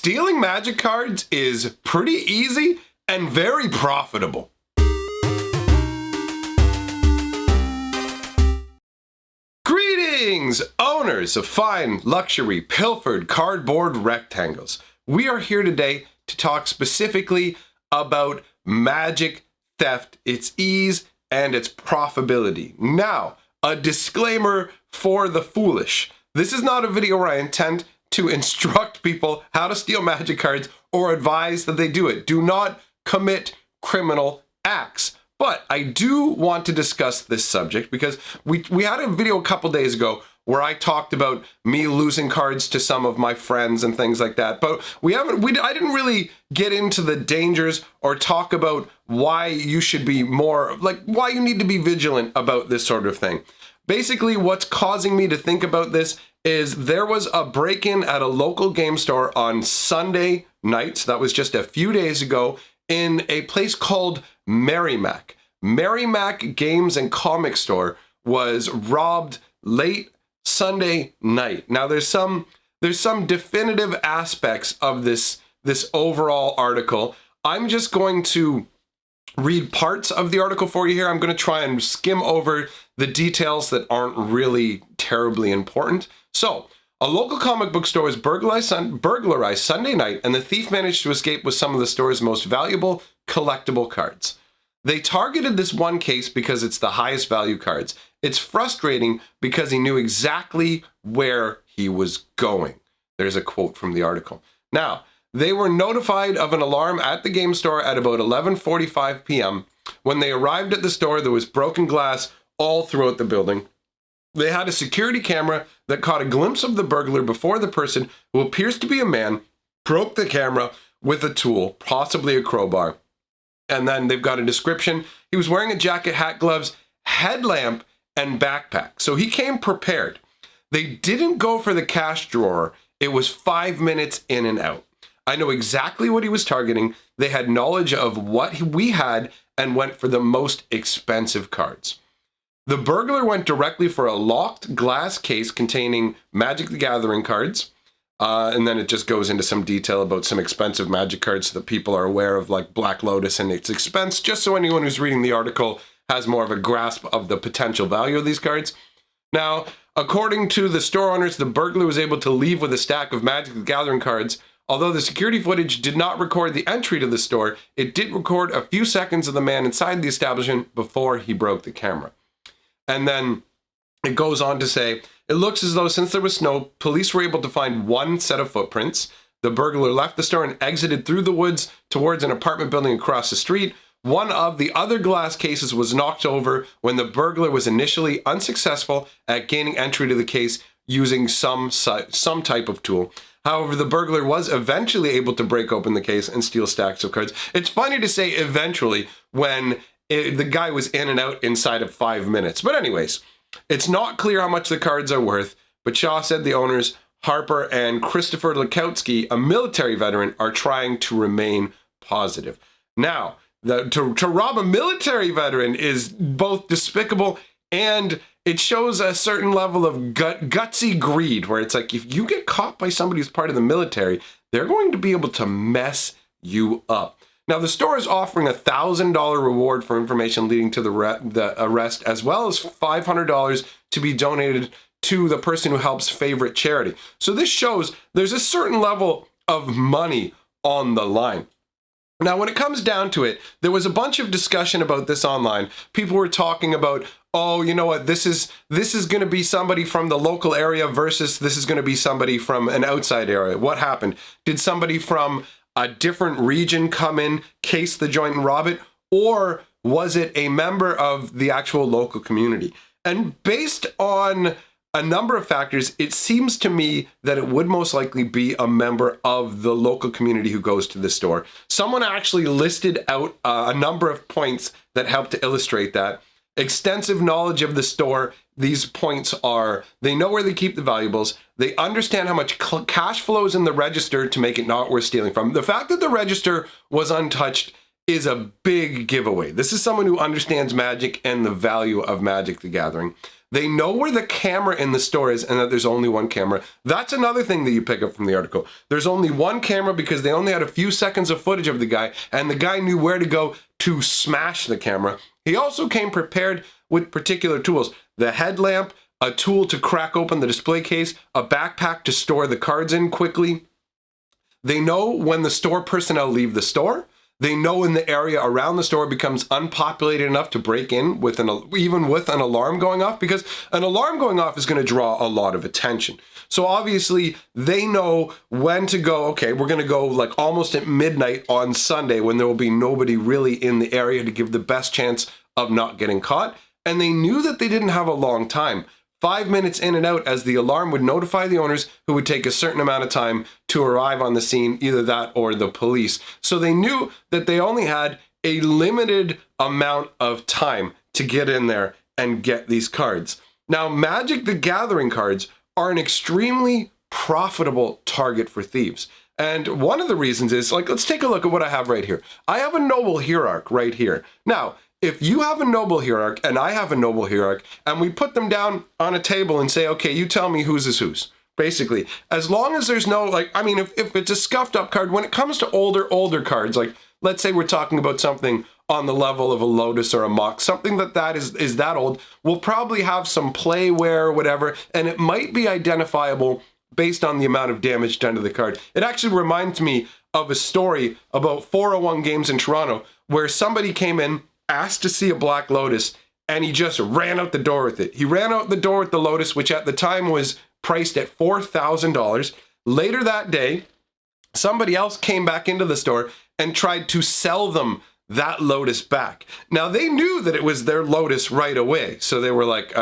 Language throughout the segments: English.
Stealing magic cards is pretty easy and very profitable. Greetings, owners of fine luxury pilfered cardboard rectangles. We are here today to talk specifically about magic theft, its ease, and its profitability. Now, a disclaimer for the foolish. This is not a video where I intend to instruct people how to steal magic cards or advise that they do it. Do not commit criminal acts. But I do want to discuss this subject because we had a video a couple days ago where I talked about me losing cards to some of my friends and things like that. But I didn't really get into the dangers or talk about why you should be more, like why you need to be vigilant about this sort of thing. Basically, what's causing me to think about this is there was a break-in at a local game store on Sunday night, so that was just a few days ago, in a place called Merrimack. Merrimack Games and Comic Store was robbed late Sunday night. Now there's some definitive aspects of this overall article. I'm just going to read parts of the article for you here. I'm going to try and skim over the details that aren't really terribly important. So, a local comic book store was burglarized Sunday night, and the thief managed to escape with some of the store's most valuable collectible cards. They targeted this one case because it's the highest value cards. It's frustrating because he knew exactly where he was going. There's a quote from the article. Now, they were notified of an alarm at the game store at about 11:45 p.m. When they arrived at the store, there was broken glass all throughout the building. They had a security camera that caught a glimpse of the burglar before the person, who appears to be a man, broke the camera with a tool, possibly a crowbar. And then they've got a description. He was wearing a jacket, hat, gloves, headlamp, and backpack. So he came prepared. They didn't go for the cash drawer. It was 5 minutes in and out. I know exactly what he was targeting. They had knowledge of what we had and went for the most expensive cards. The burglar went directly for a locked glass case containing Magic the Gathering cards. And then it just goes into some detail about some expensive Magic cards so that people are aware of, like Black Lotus and its expense, just so anyone who's reading the article has more of a grasp of the potential value of these cards. Now, according to the store owners, the burglar was able to leave with a stack of Magic the Gathering cards. Although the security footage did not record the entry to the store, it did record a few seconds of the man inside the establishment before he broke the camera. And then it goes on to say, it looks as though since there was snow, police were able to find one set of footprints. The burglar left the store and exited through the woods towards an apartment building across the street. One of the other glass cases was knocked over when the burglar was initially unsuccessful at gaining entry to the case using some type of tool. However, the burglar was eventually able to break open the case and steal stacks of cards. It's funny to say eventually when the guy was in and out inside of 5 minutes. But anyways, it's not clear how much the cards are worth, but Shaw said the owners, Harper and Christopher Lakowski, a military veteran, are trying to remain positive. Now, to rob a military veteran is both despicable and it shows a certain level of gutsy greed, where it's like, if you get caught by somebody who's part of the military, they're going to be able to mess you up. Now, the store is offering a $1,000 reward for information leading to the arrest, as well as $500 to be donated to the person who helps favorite charity. So this shows there's a certain level of money on the line. Now, when it comes down to it, there was a bunch of discussion about this online. People were talking about, oh, you know what, this is going to be somebody from the local area versus this is going to be somebody from an outside area. What happened? Did somebody from a different region come in, case the joint and rob it? Or was it a member of the actual local community? And based on a number of factors, it seems to me that it would most likely be a member of the local community who goes to the store. Someone actually listed out a number of points that help to illustrate that. Extensive knowledge of the store. These points are, they know where they keep the valuables. They understand how much cash flows in the register to make it not worth stealing from. The fact that the register was untouched is a big giveaway. This is someone who understands Magic and the value of Magic the Gathering. They know where the camera in the store is and that there's only one camera. That's another thing that you pick up from the article. There's only one camera because they only had a few seconds of footage of the guy, and the guy knew where to go to smash the camera. He also came prepared with particular tools. The headlamp, a tool to crack open the display case, a backpack to store the cards in quickly. They know when the store personnel leave the store. They know when the area around the store becomes unpopulated enough to break in even with an alarm going off, because an alarm going off is going to draw a lot of attention. So obviously they know when to go. Okay, we're going to go like almost at midnight on Sunday when there will be nobody really in the area to give the best chance of not getting caught. And they knew that they didn't have a long time. 5 minutes in and out, as the alarm would notify the owners, who would take a certain amount of time to arrive on the scene, either that or the police. So they knew that they only had a limited amount of time to get in there and get these cards. Now, Magic the Gathering cards are an extremely profitable target for thieves. And one of the reasons is, like, let's take a look at what I have right here. I have a Noble Hierarch right here. Now, if you have a Noble Hierarch and I have a Noble Hierarch and we put them down on a table and say, okay, you tell me whose is whose, basically, as long as there's no, like, I mean, if it's a scuffed up card, when it comes to older cards, like, let's say we're talking about something on the level of a Lotus or a Mox, something that is that old, will probably have some play wear or whatever, and it might be identifiable based on the amount of damage done to the card. It actually reminds me of a story about 401 games in Toronto where somebody came in, asked to see a Black Lotus, and he just ran out the door with it. He ran out the door with the Lotus, which at the time was priced at $4,000. Later that day, somebody else came back into the store and tried to sell them that Lotus back. Now, they knew that it was their Lotus right away, so they were like,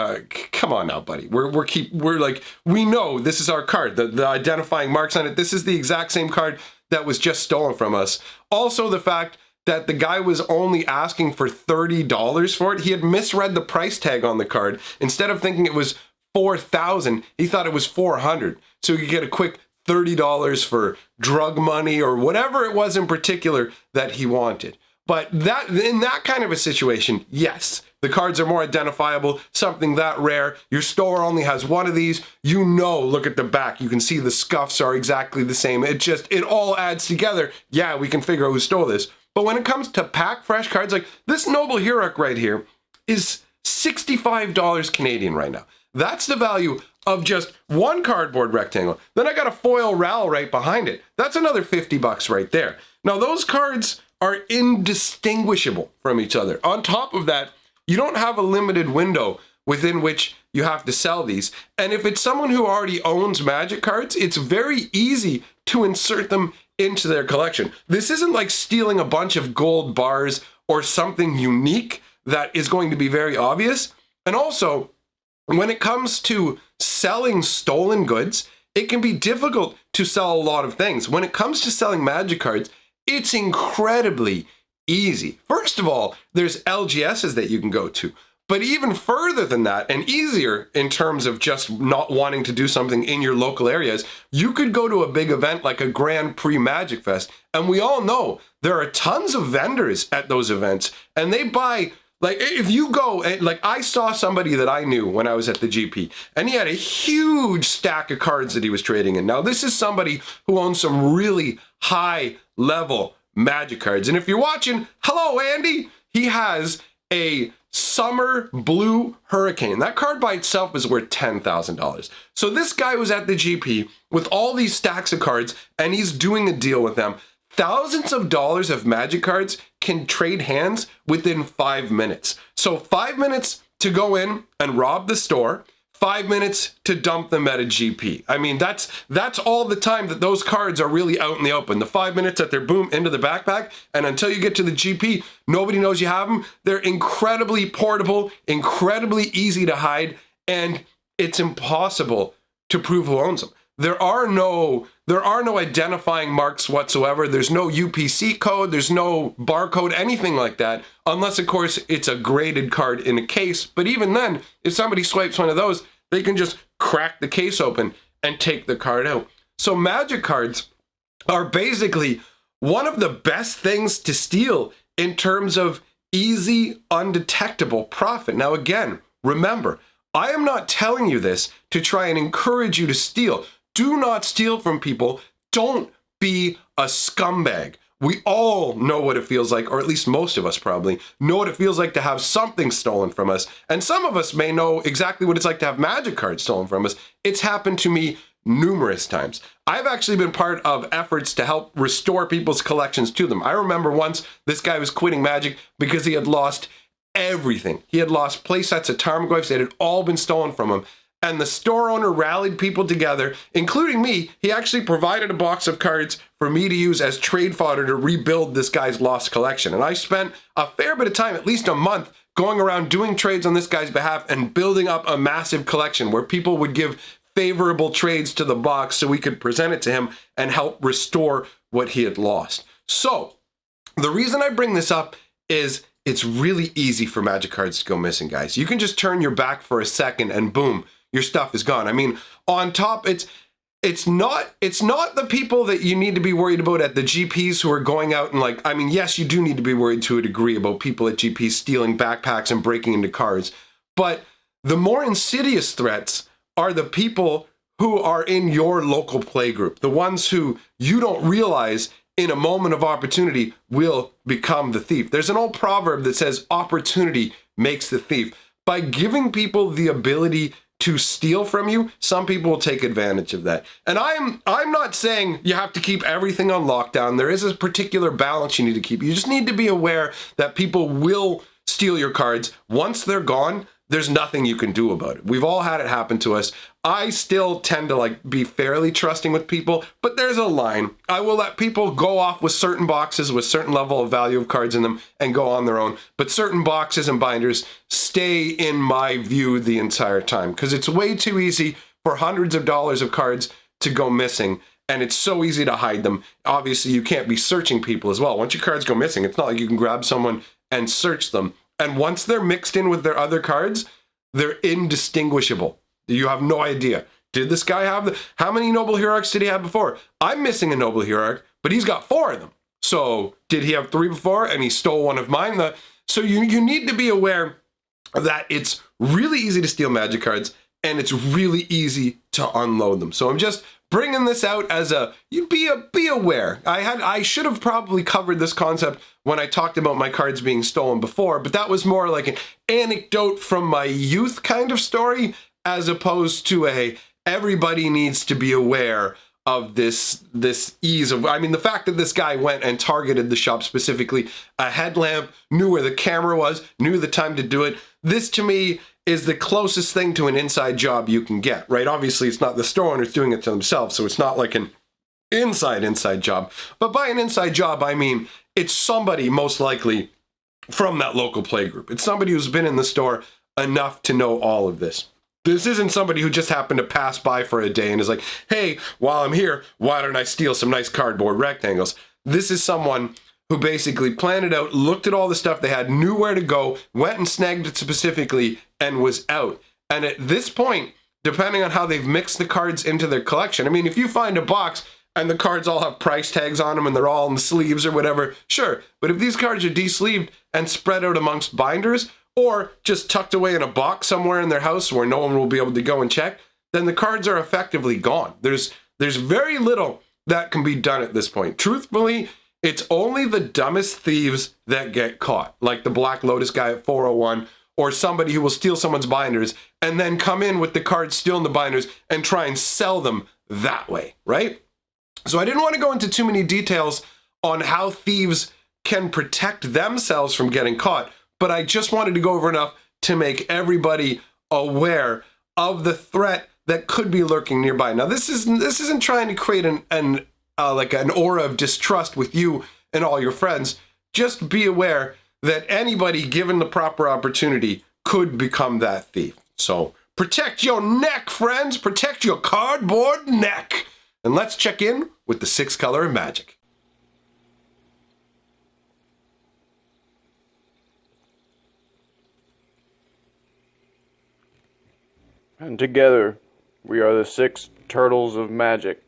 come on now, buddy. We know this is our card. The identifying marks on it, this is the exact same card that was just stolen from us. Also, the fact that the guy was only asking for $30 for it. He had misread the price tag on the card. Instead of thinking it was $4,000, he thought it was $400. So he could get a quick $30 for drug money or whatever it was in particular that he wanted. But that in that kind of a situation, yes, the cards are more identifiable, something that rare. Your store only has one of these. You know, look at the back. You can see the scuffs are exactly the same. It all adds together. Yeah, we can figure out who stole this. But when it comes to pack fresh cards, like this Noble Hierarch right here is $65 Canadian right now. That's the value of just one cardboard rectangle. Then I got a foil RAL right behind it. That's another $50 right there. Now those cards are indistinguishable from each other. On top of that, you don't have a limited window within which you have to sell these. And if it's someone who already owns Magic cards, it's very easy to insert them into their collection. This isn't like stealing a bunch of gold bars or something unique that is going to be very obvious. And also, when it comes to selling stolen goods, it can be difficult to sell a lot of things. When it comes to selling Magic cards, it's incredibly easy. First of all, there's LGSs that you can go to. But even further than that, and easier in terms of just not wanting to do something in your local areas, you could go to a big event like a Grand Prix Magic Fest. And we all know there are tons of vendors at those events, and they buy, like, if you go, like, I saw somebody that I knew when I was at the GP, and he had a huge stack of cards that he was trading in. Now, this is somebody who owns some really high level Magic cards. And if you're watching, hello, Andy, he has a Summer Blue Hurricane. That card by itself is worth $10,000. So this guy was at the GP with all these stacks of cards, and he's doing a deal with them. Thousands of dollars of Magic cards can trade hands within 5 minutes. So 5 minutes to go in and rob the store, 5 minutes to dump them at a GP. I mean, that's all the time that those cards are really out in the open. The 5 minutes that they're boom into the backpack, and until you get to the GP, nobody knows you have them. They're incredibly portable, incredibly easy to hide, and it's impossible to prove who owns them. There are no identifying marks whatsoever. There's no UPC code. There's no barcode, anything like that, unless, of course, it's a graded card in a case. But even then, if somebody swipes one of those, they can just crack the case open and take the card out. So Magic cards are basically one of the best things to steal in terms of easy, undetectable profit. Now, again, remember, I am not telling you this to try and encourage you to steal. Do not steal from people. Don't be a scumbag. We all know what it feels like, or at least most of us probably know what it feels like to have something stolen from us. And some of us may know exactly what it's like to have magic cards stolen from us. It's happened to me numerous times. I've actually been part of efforts to help restore people's collections to them. I remember once this guy was quitting Magic because he had lost everything. He had lost play sets of Tarmogoyfs. It had all been stolen from him. And the store owner rallied people together, including me. He actually provided a box of cards for me to use as trade fodder to rebuild this guy's lost collection. And I spent a fair bit of time, at least a month, going around doing trades on this guy's behalf and building up a massive collection where people would give favorable trades to the box so we could present it to him and help restore what he had lost. So the reason I bring this up is it's really easy for magic cards to go missing, guys. You can just turn your back for a second and boom, your stuff is gone. I mean, on top, it's not the people that you need to be worried about at the GPs who are going out and like, I mean, yes, you do need to be worried to a degree about people at GPs stealing backpacks and breaking into cars. But the more insidious threats are the people who are in your local play group, the ones who you don't realize in a moment of opportunity will become the thief. There's an old proverb that says opportunity makes the thief. By giving people the ability to steal from you, some people will take advantage of that. And I'm not saying you have to keep everything on lockdown. There is a particular balance you need to keep. You just need to be aware that people will steal your cards. Once they're gone, there's nothing you can do about it. We've all had it happen to us. I still tend to be fairly trusting with people, but there's a line. I will let people go off with certain boxes with certain level of value of cards in them and go on their own. But certain boxes and binders stay in my view the entire time because it's way too easy for hundreds of dollars of cards to go missing. And it's so easy to hide them. Obviously, you can't be searching people as well. Once your cards go missing, it's not like you can grab someone and search them. And once they're mixed in with their other cards, they're indistinguishable. You have no idea. Did this guy have how many Noble Hierarchs did he have before? I'm missing a Noble Hierarch, but he's got 4 of them. So did he have 3 before and he stole one of mine? So you need to be aware that it's really easy to steal magic cards and it's really easy to unload them. So I'm just bringing this out as be aware. I should have probably covered this concept when I talked about my cards being stolen before, but that was more like an anecdote from my youth kind of story, as opposed to everybody needs to be aware of this ease of, I mean, the fact that this guy went and targeted the shop specifically, a headlamp, knew where the camera was, knew the time to do it. This to me is the closest thing to an inside job you can get, right? Obviously, it's not the store owners doing it to themselves, so it's not like an inside job. But by an inside job, I mean, it's somebody most likely from that local play group. It's somebody who's been in the store enough to know all of this. This isn't somebody who just happened to pass by for a day and is like, hey, while I'm here, why don't I steal some nice cardboard rectangles? This is someone who basically planned it out, looked at all the stuff they had, knew where to go, went and snagged it specifically, and was out. And at this point, depending on how they've mixed the cards into their collection, I mean, if you find a box and the cards all have price tags on them and they're all in the sleeves or whatever, sure. But if these cards are de-sleeved and spread out amongst binders, or just tucked away in a box somewhere in their house where no one will be able to go and check, then the cards are effectively gone. There's very little that can be done at this point. Truthfully, it's only the dumbest thieves that get caught, like the Black Lotus guy at 401, or somebody who will steal someone's binders and then come in with the cards still in the binders and try and sell them that way, right? So I didn't want to go into too many details on how thieves can protect themselves from getting caught, but I just wanted to go over enough to make everybody aware of the threat that could be lurking nearby. Now, this isn't trying to create an aura of distrust with you and all your friends. Just be aware that anybody given the proper opportunity could become that thief. So protect your neck, friends. Protect your cardboard neck. And let's check in with the 6th color of magic. And together, we are the 6 turtles of magic.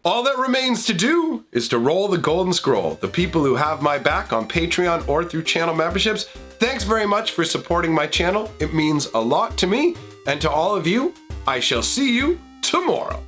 All that remains to do is to roll the golden scroll. The people who have my back on Patreon or through channel memberships, thanks very much for supporting my channel. It means a lot to me, and to all of you, I shall see you tomorrow.